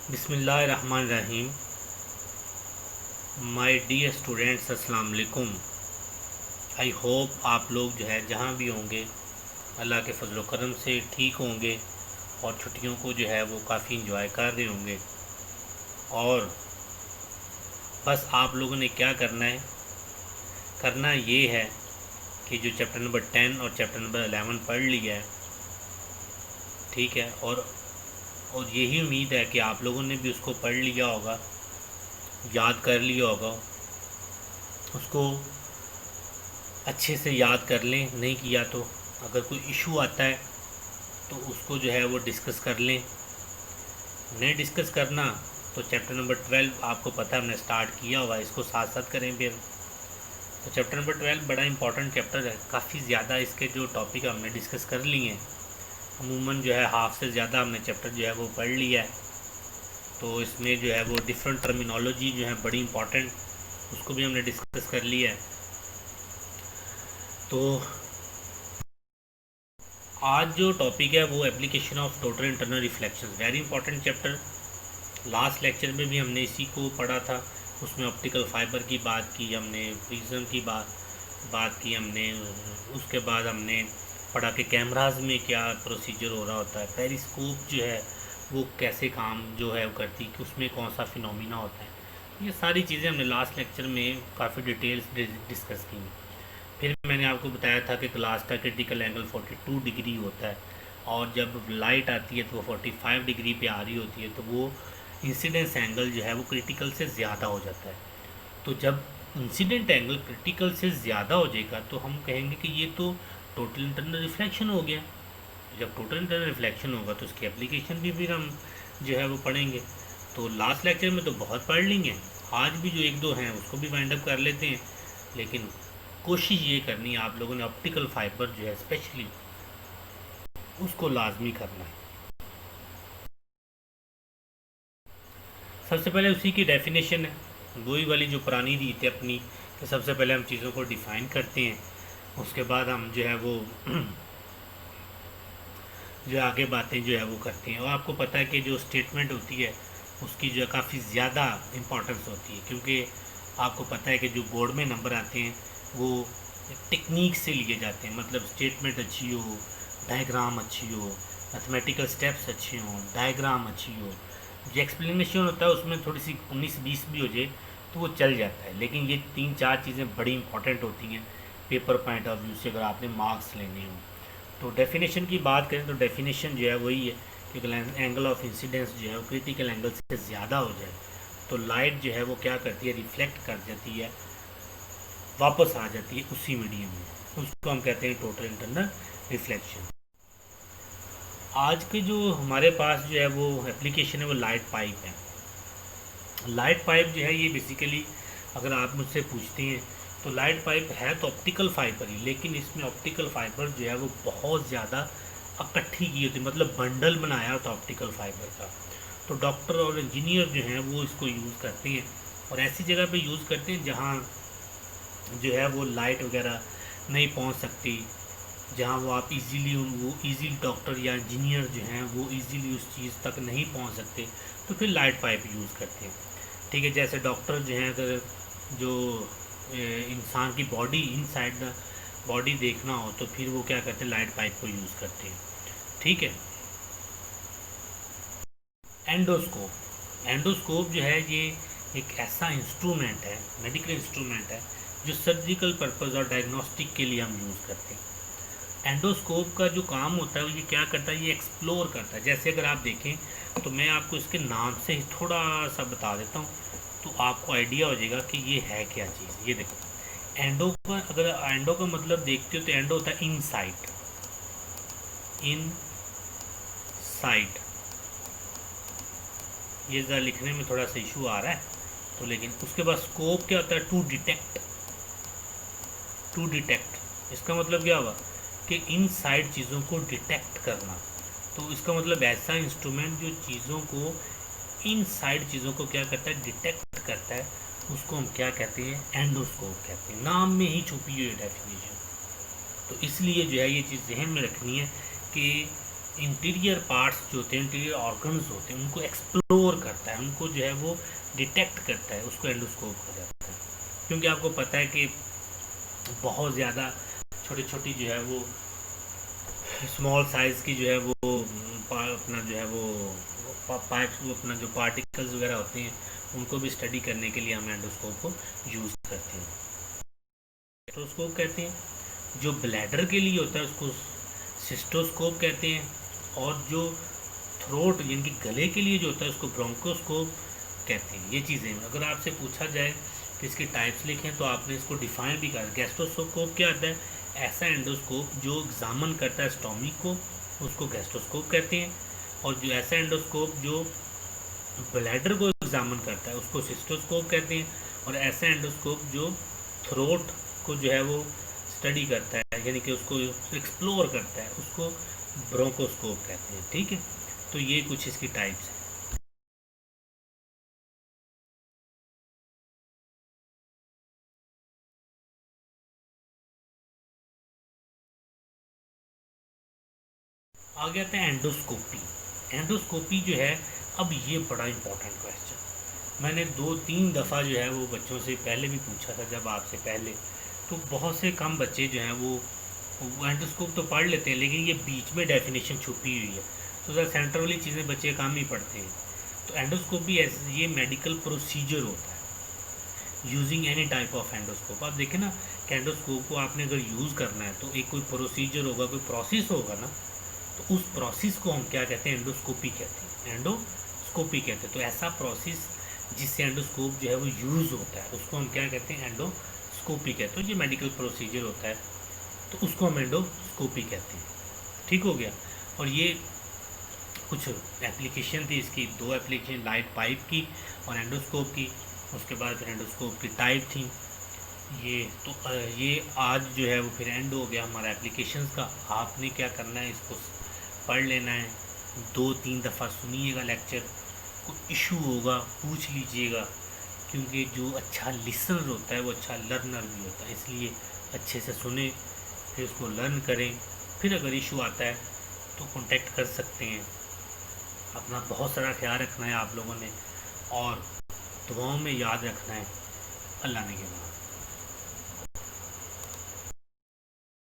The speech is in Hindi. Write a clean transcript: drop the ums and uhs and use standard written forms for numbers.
बिस्मिल्लाहिर्रहमानिर्रहीम। माय डियर स्टूडेंट्स, अस्सलाम वालेकुम। आई होप आप लोग जो है जहाँ भी होंगे अल्लाह के फजल करम से ठीक होंगे और छुट्टियों को जो है वो काफ़ी इंजॉय कर रहे होंगे। और बस आप लोगों ने क्या करना ये है कि जो चैप्टर नंबर 10 और चैप्टर नंबर 11 पढ़ लिया है, ठीक है। और यही उम्मीद है कि आप लोगों ने भी उसको पढ़ लिया होगा, याद कर लिया होगा, उसको अच्छे से याद कर लें। नहीं किया तो अगर कोई इशू आता है तो उसको जो है वो डिस्कस कर लें। नहीं डिस्कस करना तो चैप्टर नंबर 12 आपको पता है हमने स्टार्ट किया हुआ है, इसको साथ साथ करें फिर। तो चैप्टर नंबर 12 बड़ा इंपॉर्टेंट चैप्टर है, काफ़ी ज़्यादा इसके जो टॉपिक हमने डिस्कस कर लिए हैं। अमूमन जो है हाफ से ज़्यादा हमने चैप्टर जो है वो पढ़ लिया है। तो इसमें जो है वो डिफरेंट टर्मिनोलॉजी जो है बड़ी इंपॉर्टेंट, उसको भी हमने डिस्कस कर लिया है। तो आज जो टॉपिक है वो application of total internal reflection, very important chapter. Last lecture में भी हमने इसी को पढ़ा था। उसमें ऑप्टिकल फाइबर की बात की हमने, प्रिज्म की बात की हमने। उसके बाद हमने पढ़ा कि कैमराज में क्या प्रोसीजर हो रहा होता है, पेरिस्कोप जो है वो कैसे काम जो है वो करती, कि उसमें कौन सा फिनोमिना होता है। ये सारी चीज़ें हमने लास्ट लेक्चर में काफ़ी डिटेल्स डिस्कस की। फिर मैंने आपको बताया था कि ग्लास का क्रिटिकल एंगल 42 डिग्री होता है, और जब लाइट आती है तो वो 45 डिग्री पे आ रही होती है, तो वो इंसिडेंस एंगल जो है वो क्रिटिकल से ज़्यादा हो जाता है। तो जब इंसिडेंट एंगल क्रिटिकल से ज़्यादा हो जाएगा तो हम कहेंगे कि ये तो टोटल इंटरनल रिफ्लेक्शन हो गया। जब टोटल इंटरनल रिफ्लेक्शन होगा तो उसकी एप्लीकेशन भी फिर हम जो है वो पढ़ेंगे। तो लास्ट लेक्चर में तो बहुत पढ़ लेंगे, आज भी जो एक दो हैं उसको भी वाइंड अप कर लेते हैं। लेकिन कोशिश ये करनी है आप लोगों ने, ऑप्टिकल फाइबर जो है स्पेशली उसको लाजमी करना है। सबसे पहले उसी की डेफिनेशन है, वही वाली जो पुरानी रीत है अपनी, कि सबसे पहले हम चीज़ों को डिफ़ाइन करते हैं, उसके बाद हम जो है वो जो आगे बातें जो है वो करते हैं। और आपको पता है कि जो स्टेटमेंट होती है उसकी जो है काफ़ी ज़्यादा इम्पोर्टेंस होती है, क्योंकि आपको पता है कि जो बोर्ड में नंबर आते हैं वो टेक्निक से लिए जाते हैं। मतलब स्टेटमेंट अच्छी हो, डायग्राम अच्छी हो, मैथमेटिकल स्टेप्स अच्छे हों, डायग्राम अच्छी हो, जो एक्सप्लेनेशन होता है उसमें थोड़ी सी 19-20 भी हो जाए तो वो चल जाता है। लेकिन ये 3-4 चीज़ें बड़ी इंपॉर्टेंट होती हैं पेपर पॉइंट ऑफ व्यू से, अगर आपने मार्क्स लेने हो। तो डेफिनेशन की बात करें तो डेफिनेशन जो है वही है कि एंगल ऑफ इंसिडेंस जो है वो क्रिटिकल एंगल से ज़्यादा हो जाए तो लाइट जो है वो क्या करती है, रिफ्लेक्ट कर जाती है, वापस आ जाती है उसी मीडियम में। उसको हम कहते हैं टोटल इंटरनल रिफ्लेक्शन। आज के जो हमारे पास जो है वो एप्लीकेशन है वो लाइट पाइप है। लाइट पाइप जो है ये बेसिकली अगर आप मुझसे पूछते हैं तो लाइट पाइप है तो ऑप्टिकल फाइबर ही, लेकिन इसमें ऑप्टिकल फाइबर जो है वो बहुत ज़्यादा इकट्ठी की होती है, मतलब बंडल बनाया होता है ऑप्टिकल फाइबर का। तो डॉक्टर और इंजीनियर जो हैं वो इसको यूज़ करते हैं, और ऐसी जगह पे यूज़ करते हैं जहाँ जो है वो लाइट वगैरह नहीं पहुँच सकती, जहाँ वो इजीली डॉक्टर या इंजीनियर जो हैं वो इजीली उस चीज़ तक नहीं पहुँच सकते, तो फिर लाइट पाइप यूज़ करते हैं। ठीक है, जैसे डॉक्टर जो हैं अगर जो इंसान की बॉडी इनसाइड द बॉडी देखना हो तो फिर वो क्या करते हैं, लाइट पाइप को यूज़ करते हैं। ठीक है। एंडोस्कोप, एंडोस्कोप जो है ये एक ऐसा इंस्ट्रूमेंट है, मेडिकल इंस्ट्रूमेंट है, जो सर्जिकल पर्पज़ और डायग्नोस्टिक के लिए हम यूज़ करते हैं। एंडोस्कोप का जो काम होता है ये क्या करता है, ये एक्सप्लोर करता है। जैसे अगर आप देखें तो मैं आपको इसके नाम से ही थोड़ा सा बता देता हूँ तो आपको आइडिया हो जाएगा कि ये है क्या चीज़। ये देखो, एंडो का अगर एंडो का मतलब देखते हो तो एंडो होता है इन साइट, इन साइट। ये ज़रा लिखने में थोड़ा सा इशू आ रहा है तो, लेकिन उसके बाद स्कोप क्या होता है, टू डिटेक्ट। टू डिटेक्ट इसका मतलब क्या हुआ कि इन साइड चीज़ों को डिटेक्ट करना। तो इसका मतलब ऐसा इंस्ट्रूमेंट जो चीज़ों को, इन साइड चीज़ों को क्या करता है, डिटेक्ट करता है, उसको हम क्या कहते हैं, एंडोस्कोप कहते हैं। नाम में ही छुपी हुई है डेफिनेशन। तो इसलिए जो है ये चीज़ जहन में रखनी है कि इंटीरियर पार्ट्स जो होते हैं, इंटीरियर ऑर्गन्स होते हैं, उनको एक्सप्लोर करता है, उनको जो है वो डिटेक्ट करता है, उसको एंडोस्कोप कहा जाता है। क्योंकि आपको पता है कि बहुत ज़्यादा छोटी छोटी जो है वो स्मॉल साइज़ की जो है वो अपना जो है वो पाइप, अपना जो पार्टिकल्स वगैरह होते हैं उनको भी स्टडी करने के लिए हम एंडोस्कोप को यूज़ करते हैं। स्टेथोस्कोप कहते हैं। जो ब्लैडर के लिए होता है उसको सिस्टोस्कोप कहते हैं। और जो थ्रोट यानी कि गले के लिए जो होता है उसको ब्रोंकोस्कोप कहते हैं। ये चीज़ें अगर आपसे पूछा जाए कि इसके टाइप्स लिखें तो आपने इसको डिफाइन भी कर। गैस्ट्रोस्कोप क्या आता है? ऐसा एंडोस्कोप जो एग्जामन करता है स्टोमिक को, उसको गैस्ट्रोस्कोप कहते हैं। और जो ऐसा एंडोस्कोप जो ब्लैडर को एग्जामन करता है उसको सिस्टोस्कोप कहते हैं। और ऐसा एंडोस्कोप जो थ्रोट को जो है वो स्टडी करता है यानी कि उसको एक्सप्लोर करता है उसको ब्रोंकोस्कोप कहते हैं। ठीक है, तो ये कुछ इसकी टाइप्स हैं। आ गया था एंडोस्कोपी। एंडोस्कोपी जो है, अब ये बड़ा इंपॉर्टेंट क्वेश्चन मैंने 2-3 दफ़ा जो है वो बच्चों से पहले भी पूछा था, जब आपसे पहले, तो बहुत से कम बच्चे जो हैं वो एंडोस्कोप तो पढ़ लेते हैं लेकिन ये बीच में डेफिनेशन छुपी हुई है, तो ज़रा सेंटर वाली चीज़ें बच्चे कम ही पढ़ते हैं। तो एंडोस्कोपी ये मेडिकल प्रोसीजर होता है using any type of endoscope. आप देखें ना कि एंडोस्कोप को आपने अगर यूज़ करना है तो एक कोई प्रोसीजर होगा, कोई प्रोसेस होगा ना, तो उस प्रोसेस को हम क्या कहते हैं? एंडोस्कोपी कहते हैं। एंडोस्कोपी कहते हैं। तो ऐसा प्रोसेस जिससे एंडोस्कोप जो है वो यूज़ होता है उसको हम क्या कहते हैं? एंडोस्कोपी कहते हैं। ये मेडिकल प्रोसीजर होता है तो उसको हम एंडोस्कोपी कहते हैं। ठीक हो गया। और ये कुछ एप्लीकेशन थी इसकी, 2 एप्लीकेशन, लाइट पाइप की और एंडोस्कोप की। उसके बाद फिर एंडोस्कोप की टाइप थी ये। तो ये आज जो है वो फिर एंड हो गया हमारा एप्लीकेशंस का। आपने क्या करना है, इसको पढ़ लेना है, 2-3 दफ़ा सुनिएगा लेक्चर, कोई इशू होगा पूछ लीजिएगा, क्योंकि जो अच्छा लिसनर होता है वो अच्छा लर्नर भी होता है। इसलिए अच्छे से सुने, फिर उसको लर्न करें, फिर अगर इशू आता है तो कांटेक्ट कर सकते हैं। अपना बहुत सारा ख्याल रखना है आप लोगों ने और दुआओं में याद रखना है। अल्लाह ने के